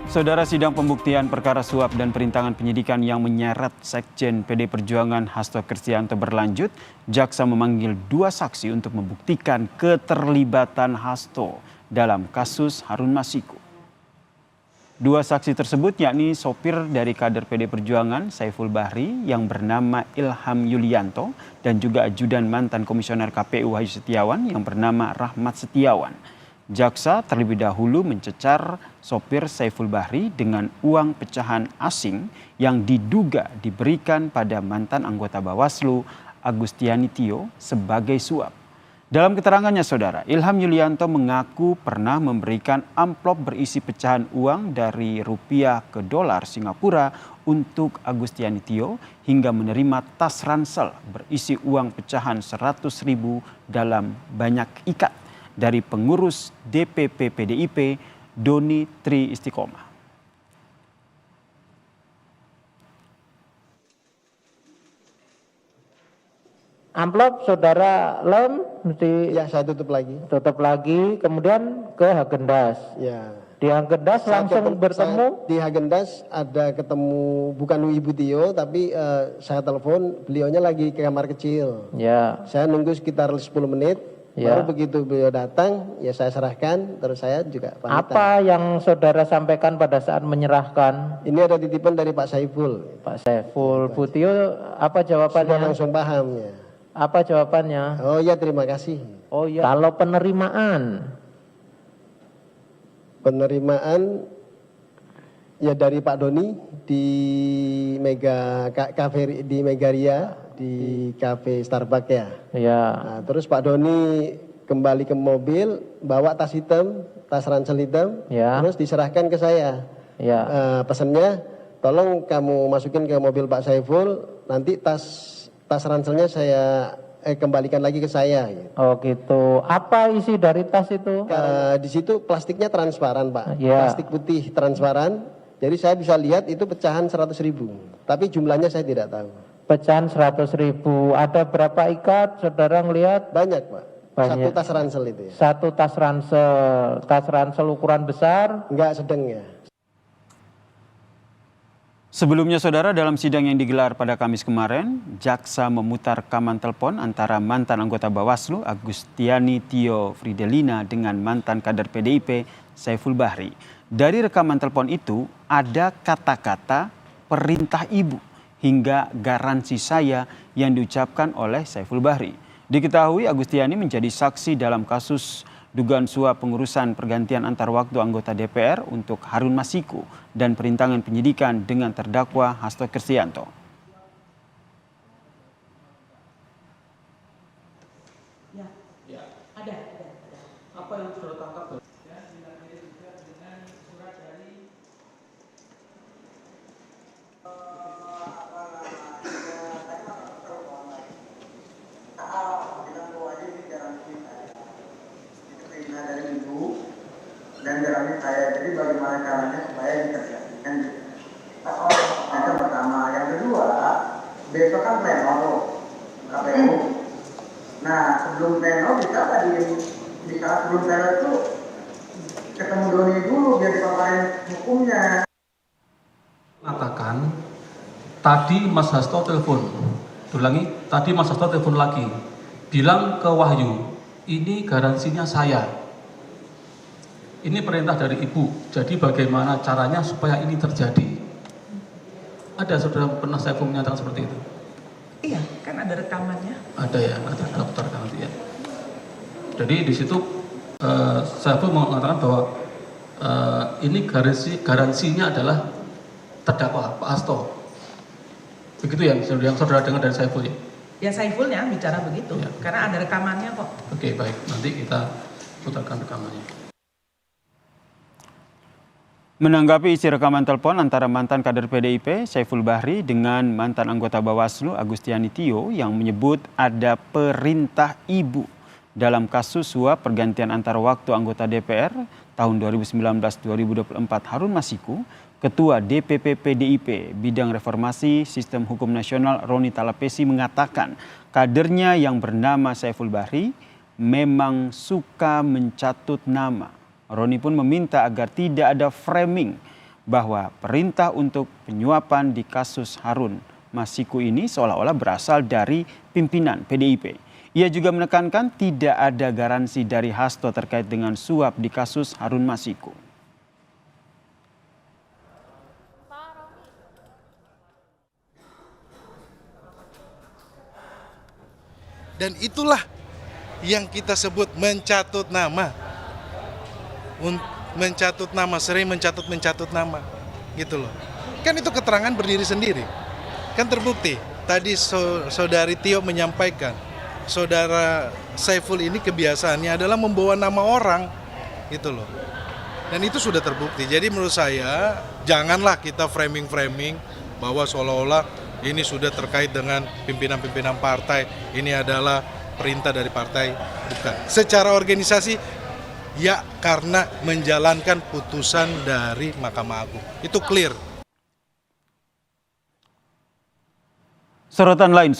Saudara, sidang pembuktian perkara suap dan perintangan penyidikan yang menyeret Sekjen PD Perjuangan Hasto Kristianto berlanjut. Jaksa memanggil 2 saksi untuk membuktikan keterlibatan Hasto dalam kasus Harun Masiku. 2 saksi tersebut yakni sopir dari kader PD Perjuangan Saiful Bahri yang bernama Ilham Yulianto dan juga ajudan mantan komisioner KPU Wahyu Setiawan yang bernama Rahmat Setiawan. Jaksa terlebih dahulu mencecar sopir Saiful Bahri dengan uang pecahan asing yang diduga diberikan pada mantan anggota Bawaslu Agustiani Tio sebagai suap. Dalam keterangannya, saudara, Ilham Yulianto mengaku pernah memberikan amplop berisi pecahan uang dari rupiah ke dolar Singapura untuk Agustiani Tio hingga menerima tas ransel berisi uang pecahan 100.000 dalam banyak ikat dari pengurus DPP PDIP Doni Tri Istiqomah. Amplop saudara lem mesti Ya, saya tutup lagi. kemudian ke Hagendas. Ya. Di Hagendas langsung bertemu. Di Hagendas ada ketemu bukan Ibu Tio, tapi saya telepon, beliaunya lagi ke kamar kecil. Ya. Saya nunggu sekitar 10 menit. Ya. Baru begitu beliau datang, ya saya serahkan, terus saya juga pamitan. Apa yang saudara sampaikan pada saat menyerahkan? Ini ada titipan dari Pak Saiful. Pak Saiful, Bu Tio, apa Semua jawabannya? langsung paham ya. Apa jawabannya? Oh ya, terima kasih. Oh ya. Kalau penerimaan ya dari Pak Doni di Cafe di Megaria di Cafe Starbucks ya. Ya. Nah, terus Pak Doni kembali ke mobil bawa tas hitam, tas ransel hitam, Ya. terus diserahkan ke saya. Ya. Pesannya, tolong kamu masukin ke mobil Pak Saiful, nanti tas ranselnya saya kembalikan lagi ke saya. Gitu. Oh gitu. Apa isi dari tas itu? Di situ plastiknya transparan, Pak. Ya. Plastik putih transparan. Jadi saya bisa lihat itu pecahan 100.000. Tapi jumlahnya saya tidak tahu. Pecahan 100.000. Ada berapa ikat? Saudara ngelihat? Banyak, Pak. Banyak. Satu tas ransel itu ya. Satu tas ransel. Tas ransel ukuran besar? Enggak sedang ya. Sebelumnya, saudara, dalam sidang yang digelar pada Kamis kemarin, jaksa memutar rekaman telepon antara mantan anggota Bawaslu Agustiani Tio Fridelina dengan mantan kader PDIP Saiful Bahri. Dari rekaman telepon itu ada kata-kata perintah ibu hingga garansi saya yang diucapkan oleh Saiful Bahri. Diketahui Agustiani menjadi saksi dalam kasus dugaan suap pengurusan pergantian antar waktu anggota DPR untuk Harun Masiku dan perintangan penyidikan dengan terdakwa Hasto Kristianto. Ya, ada. Apa yang sudah tangkap? Dari ibu dan garansi saya, jadi bagaimana caranya supaya dikerjakan gitu. Yang pertama, yang kedua, besok kan pleno KPU. Nah, sebelum pleno bisa nggak di saat sebelum pleno itu ketemu Doni dulu biar dipaparin hukumnya. Mengatakan tadi Mas Hasto telepon, ulangi, tadi Mas Hasto telepon lagi, bilang ke Wahyu, ini garansinya saya. Ini perintah dari ibu, jadi bagaimana caranya supaya ini terjadi? Ada saudara pernah saya menyatakan seperti itu? Iya, kan ada rekamannya. Ada ya, ada daftar nanti ya. Jadi di situ saya pun mengatakan bahwa ini garansinya adalah terdakwa Pak Hasto. Begitu ya, yang saudara dengar dari Saiful ya? Ya Saifulnya bicara begitu, Ya. karena ada rekamannya kok. Oke, baik, nanti kita putarkan rekamannya. Menanggapi isi rekaman telepon antara mantan kader PDIP Saiful Bahri dengan mantan anggota Bawaslu Agustiani Tio yang menyebut ada perintah ibu dalam kasus suap pergantian antar waktu anggota DPR tahun 2019-2024 Harun Masiku, Ketua DPP PDIP Bidang Reformasi Sistem Hukum Nasional Roni Talapesi mengatakan kadernya yang bernama Saiful Bahri memang suka mencatut nama. Roni pun meminta agar tidak ada framing bahwa perintah untuk penyuapan di kasus Harun Masiku ini seolah-olah berasal dari pimpinan PDIP. Ia juga menekankan tidak ada garansi dari Hasto terkait dengan suap di kasus Harun Masiku. Dan itulah yang kita sebut mencatut nama. Mencatut nama, sering mencatut nama. Gitu loh. Kan itu keterangan berdiri sendiri. Kan terbukti. Tadi saudari Tio menyampaikan, saudara Saiful ini kebiasaannya adalah membawa nama orang. Gitu loh. Dan itu sudah terbukti. Jadi menurut saya, janganlah kita framing-framing bahwa seolah-olah ini sudah terkait dengan pimpinan-pimpinan partai. Ini adalah perintah dari partai. Bukan. Secara organisasi, ya karena menjalankan putusan dari Mahkamah Agung. Itu clear. Sorotan lain,